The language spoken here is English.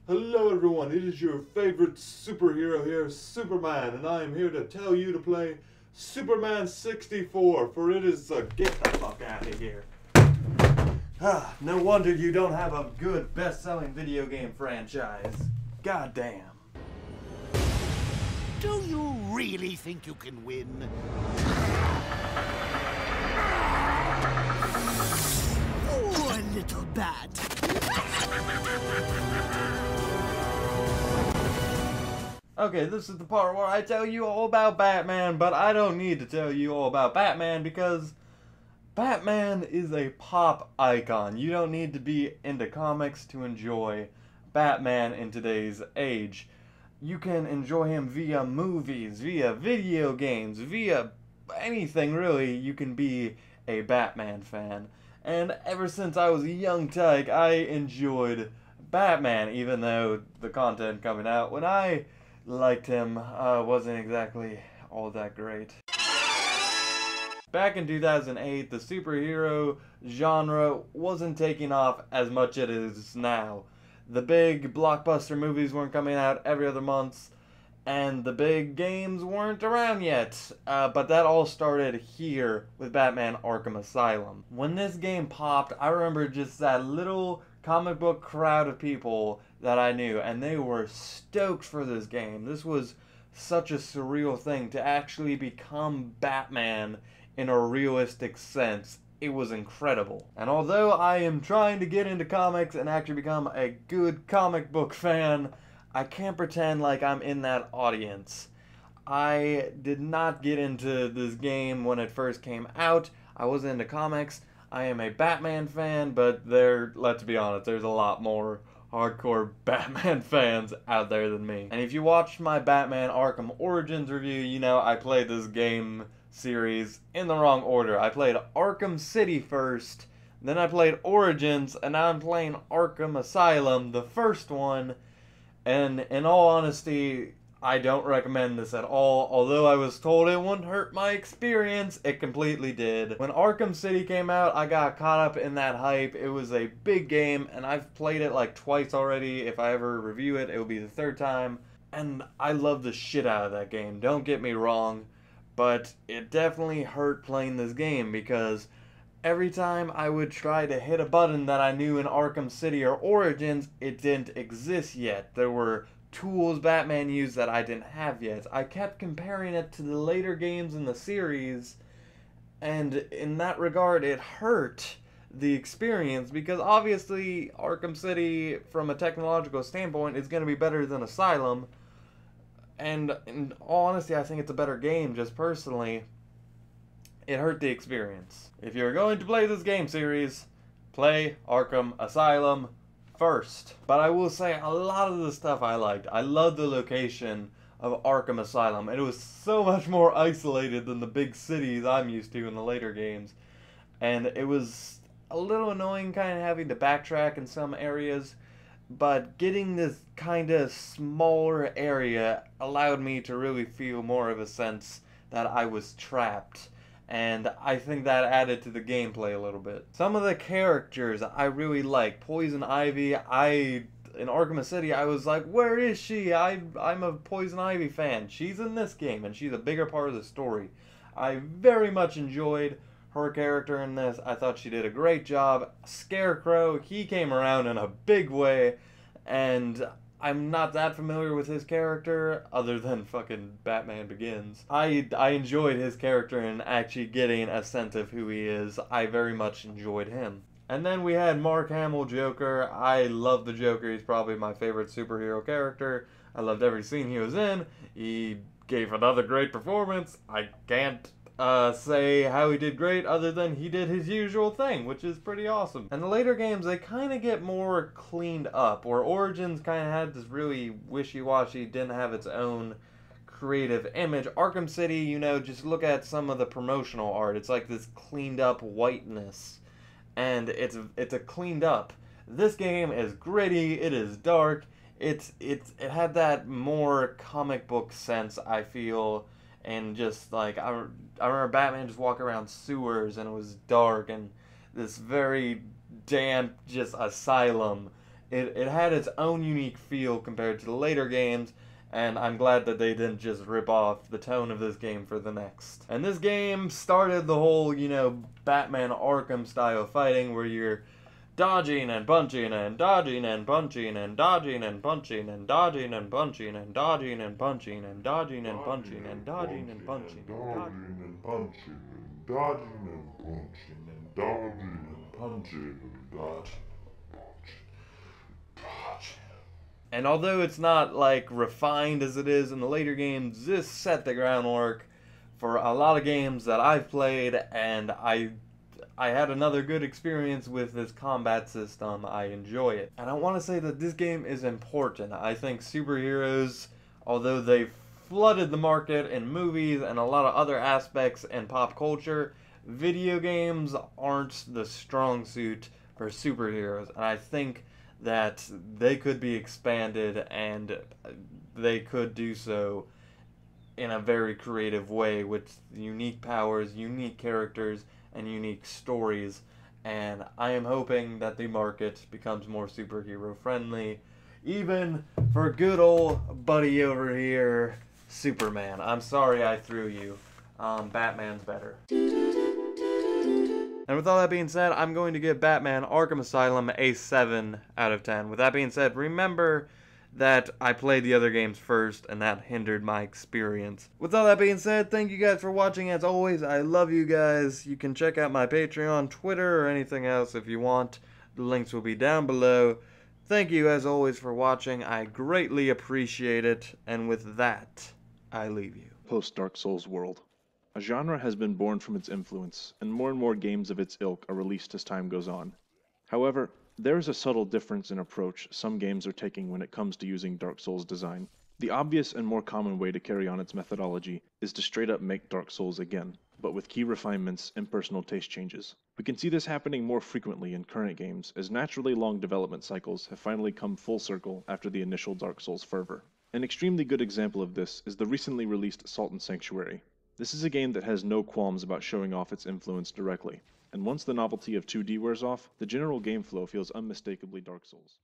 Hello everyone, it is your favorite superhero here, Superman, and I am here to tell you to play Superman 64, for it is a get the fuck out of here. No wonder you don't have a good best-selling video game franchise. God damn. Do you really think you can win? Oh, a little bad. Okay, this is the part where I tell you all about Batman, but I don't need to tell you all about Batman because Batman is a pop icon. You don't need to be into comics to enjoy Batman in today's age. You can enjoy him via movies, via video games, via anything really. You can be a Batman fan. And ever since I was a young tyke, I enjoyed Batman, even though the content coming out when I liked him wasn't exactly all that great. Back in 2008, the superhero genre wasn't taking off as much as it is now. The big blockbuster movies weren't coming out every other month, and the big games weren't around yet. But that all started here with Batman Arkham Asylum. When this game popped, I remember just that little comic book crowd of people that I knew, and they were stoked for this game. This was such a surreal thing to actually become Batman in a realistic sense. It was incredible. And although I am trying to get into comics and actually become a good comic book fan, I can't pretend like I'm in that audience. I did not get into this game when it first came out. I wasn't into comics. I am a Batman fan, but let's be honest, there's a lot more hardcore Batman fans out there than me. And if you watched my Batman Arkham Origins review, you know I played this game series in the wrong order. I played Arkham City first, then I played Origins, and now I'm playing Arkham Asylum, the first one. And in all honesty, I don't recommend this at all. Although I was told it wouldn't hurt my experience, it completely did. When Arkham City came out, I got caught up in that hype. It was a big game, and I've played it like twice already. If I ever review it, it will be the third time. And I love the shit out of that game, don't get me wrong. But it definitely hurt playing this game because every time I would try to hit a button that I knew in Arkham City or Origins, it didn't exist yet. There were tools Batman used that I didn't have yet. I kept comparing it to the later games in the series, and in that regard it hurt the experience because obviously Arkham City from a technological standpoint is going to be better than Asylum, and in all honesty I think it's a better game. Just personally, it hurt the experience. If you're going to play this game series, play Arkham Asylum first. But I will say a lot of the stuff I liked. I loved the location of Arkham Asylum. It was so much more isolated than the big cities I'm used to in the later games. And it was a little annoying kind of having to backtrack in some areas. But getting this kind of smaller area allowed me to really feel more of a sense that I was trapped. And I think that added to the gameplay a little bit. Some of the characters I really like. Poison Ivy, in Arkham City, I was like, where is she? I'm a Poison Ivy fan. She's in this game, and she's a bigger part of the story. I very much enjoyed her character in this. I thought she did a great job. Scarecrow, he came around in a big way, and I'm not that familiar with his character, other than fucking Batman Begins. I enjoyed his character and actually getting a sense of who he is. I very much enjoyed him. And then we had Mark Hamill Joker. I love the Joker. He's probably my favorite superhero character. I loved every scene he was in. He gave another great performance. I can't say how he did great other than he did his usual thing, which is pretty awesome. And the later games, they kind of get more cleaned up, where Origins kind of had this really wishy-washy, didn't have its own creative image. Arkham City, you know, just look at some of the promotional art. It's like this cleaned up whiteness, and it's a cleaned up. This game is gritty, it is dark, it had that more comic book sense, I feel. And just like I remember Batman just walking around sewers and it was dark and this very damp just asylum It had its own unique feel compared to the later games, and I'm glad that they didn't just rip off the tone of this game for the next. And this game started the whole, you know, Batman Arkham style fighting where you're dodging and punching and dodging and punching and dodging and punching and dodging and punching and dodging and punching and dodging and punching and dodging and punching and dodging and punching and dodging and punching and dodging and punching and dodging. And although it's not like refined as it is in the later games, this set the groundwork for a lot of games that I've played, and I had another good experience with this combat system. I enjoy it. And I want to say that this game is important. I think superheroes, although they've flooded the market in movies and a lot of other aspects in pop culture, video games aren't the strong suit for superheroes. And I think that they could be expanded, and they could do so in a very creative way with unique powers, unique characters, and unique stories. And I am hoping that the market becomes more superhero friendly, even for good old buddy over here, Superman. I'm sorry I threw you. Batman's better. And with all that being said, I'm going to give Batman Arkham Asylum a 7 out of 10. With that being said, remember that I played the other games first, and that hindered my experience. With all that being said, thank you guys for watching. As always, I love you guys. You can check out my Patreon, Twitter, or anything else if you want. The links will be down below. Thank you, as always, for watching. I greatly appreciate it. And with that, I leave you. Post-Dark Souls world. A genre has been born from its influence, and more games of its ilk are released as time goes on. However, there is a subtle difference in approach some games are taking when it comes to using Dark Souls design. The obvious and more common way to carry on its methodology is to straight up make Dark Souls again, but with key refinements and personal taste changes. We can see this happening more frequently in current games, as naturally long development cycles have finally come full circle after the initial Dark Souls fervor. An extremely good example of this is the recently released Salt and Sanctuary. This is a game that has no qualms about showing off its influence directly, and once the novelty of 2D wears off, the general game flow feels unmistakably Dark Souls.